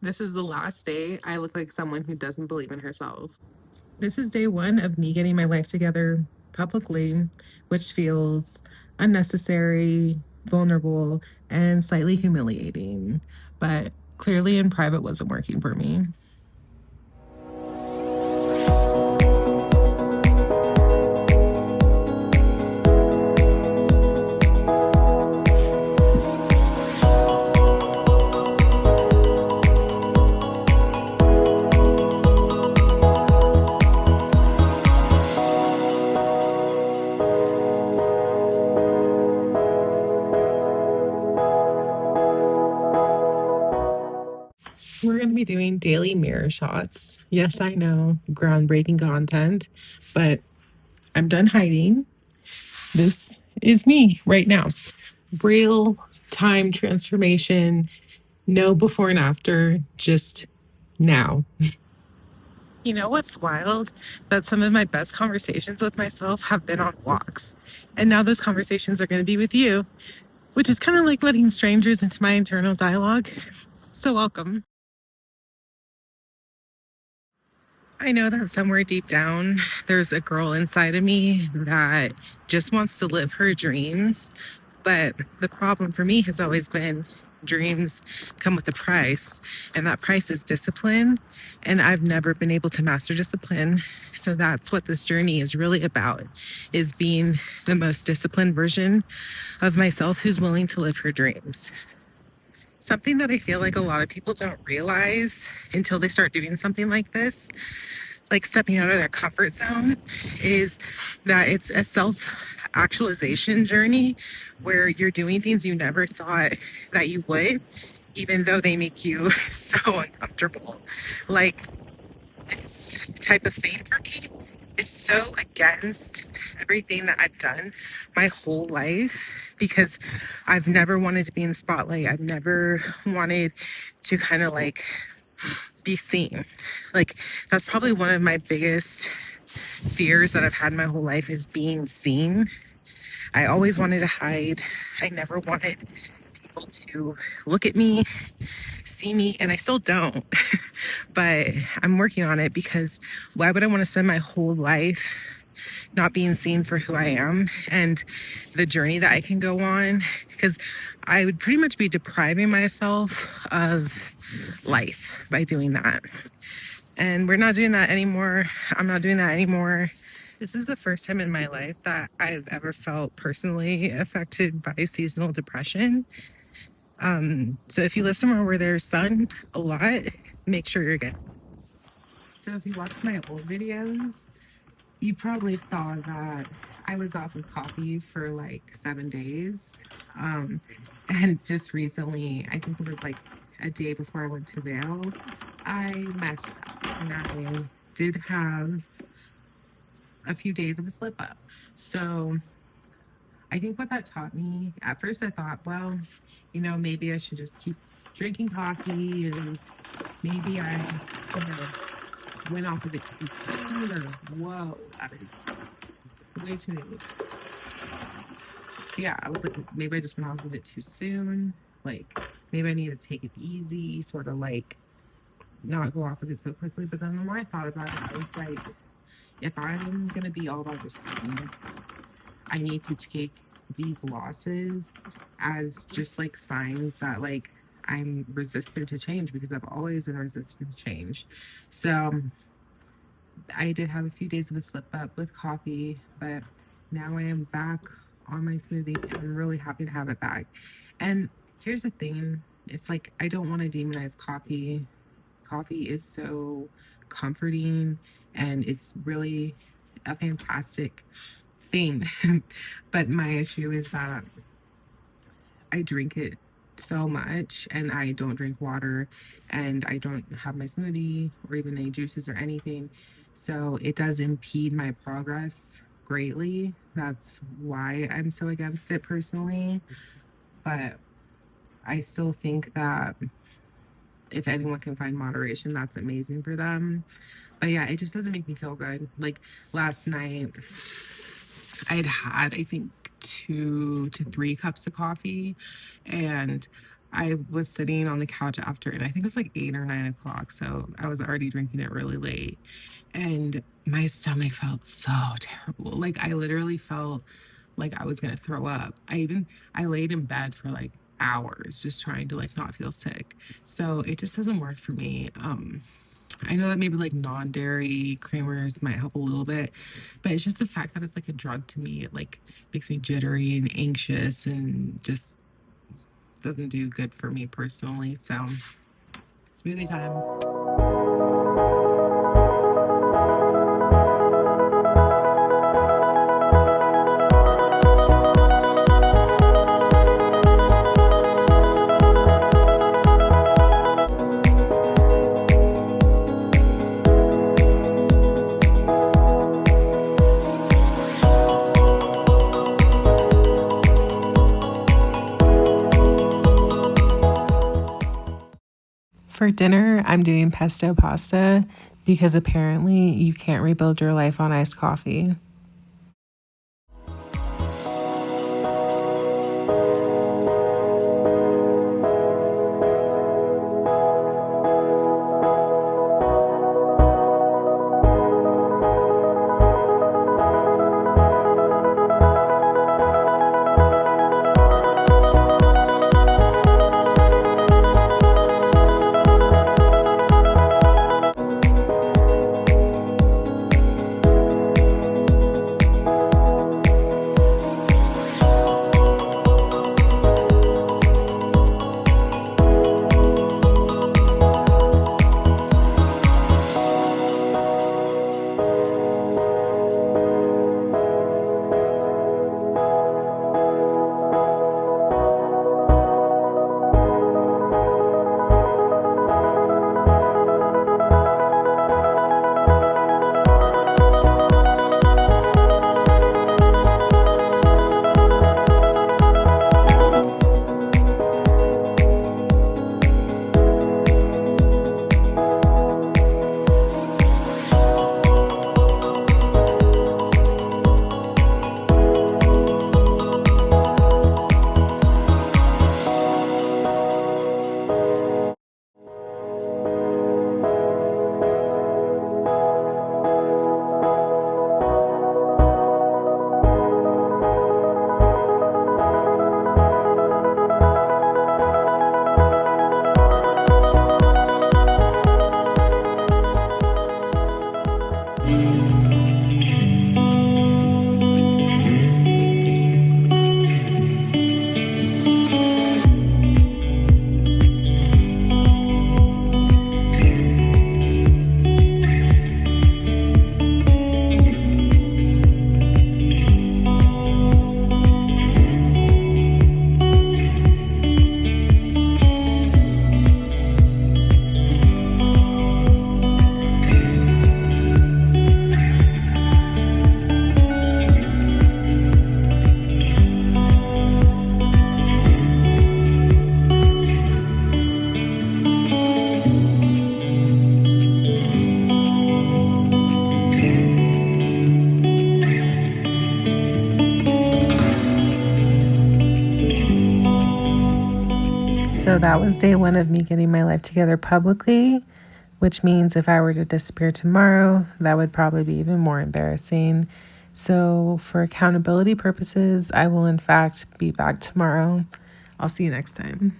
This is the last day I look like someone who doesn't believe in herself. This is day one of me getting my life together publicly, which feels unnecessary, vulnerable, and slightly humiliating. But clearly in private wasn't working for me. We're going to be doing daily mirror shots. Yes, I know, groundbreaking content, but I'm done hiding. This is me right now. Real time transformation, no before and after, just now. You know what's wild? That some of my best conversations with myself have been on walks. And now those conversations are going to be with you, which is kind of like letting strangers into my internal dialogue. So, welcome. I know that somewhere deep down, there's a girl inside of me that just wants to live her dreams. But the problem for me has always been dreams come with a price, and that price is discipline. And I've never been able to master discipline. So that's what this journey is really about, is being the most disciplined version of myself who's willing to live her dreams. Something that I feel like a lot of people don't realize until they start doing something like this, like stepping out of their comfort zone, is that it's a self-actualization journey where you're doing things you never thought that you would, even though they make you so uncomfortable. Like, this type of thing for me is so against everything that I've done my whole life, because I've never wanted to be in the spotlight. I've never wanted to kind of like be seen. Like, that's probably one of my biggest fears that I've had my whole life, is being seen. I always wanted to hide. I never wanted people to look at me, see me, and I still don't. But I'm working on it, because why would I want to spend my whole life not being seen for who I am and the journey that I can go on? Because I would pretty much be depriving myself of life by doing that. And we're not doing that anymore. I'm not doing that anymore. This is the first time in my life that I've ever felt personally affected by seasonal depression. So if you live somewhere where there's sun a lot, make sure you're good. So if you watched my old videos, you probably saw that I was off of coffee for like 7 days. And just recently, I think it was like a day before I went to Vail, I messed up and I did have a few days of a slip up. So I think what that taught me, at first I thought, well, maybe I should just keep drinking coffee, and maybe I went off of it too soon, or whoa, that is way too many. Yeah, I was like, maybe I just went off of it too soon. Like, maybe I need to take it easy, sort of like not go off of it so quickly. But then the more I thought about it, I was like, if I'm going to be all about this thing, I need to take these losses as just like signs that like I'm resistant to change, because I've always been resistant to change. So I did have a few days of a slip up with coffee, but now I am back on my smoothie, and I'm really happy to have it back. And here's the thing, it's like, I don't want to demonize coffee. Coffee is so comforting, and it's really a fantastic thing. But my issue is that I drink it so much, and I don't drink water, and I don't have my smoothie or even any juices or anything. So it does impede my progress greatly. That's why I'm so against it personally. But I still think that if anyone can find moderation, that's amazing for them. But yeah, it just doesn't make me feel good. Like last night, I think 2 to 3 cups of coffee, and I was sitting on the couch after, and I think it was like 8 or 9 o'clock. So I was already drinking it really late. And my stomach felt so terrible. Like I literally felt like I was gonna throw up. I laid in bed for like hours just trying to like not feel sick. So it just doesn't work for me. I know that maybe like non-dairy creamers might help a little bit, but it's just the fact that it's like a drug to me. It like makes me jittery and anxious and just doesn't do good for me personally. So smoothie time. For dinner, I'm doing pesto pasta because apparently you can't rebuild your life on iced coffee. So that was day one of me getting my life together publicly, which means if I were to disappear tomorrow, that would probably be even more embarrassing. So, for accountability purposes, I will in fact be back tomorrow. I'll see you next time.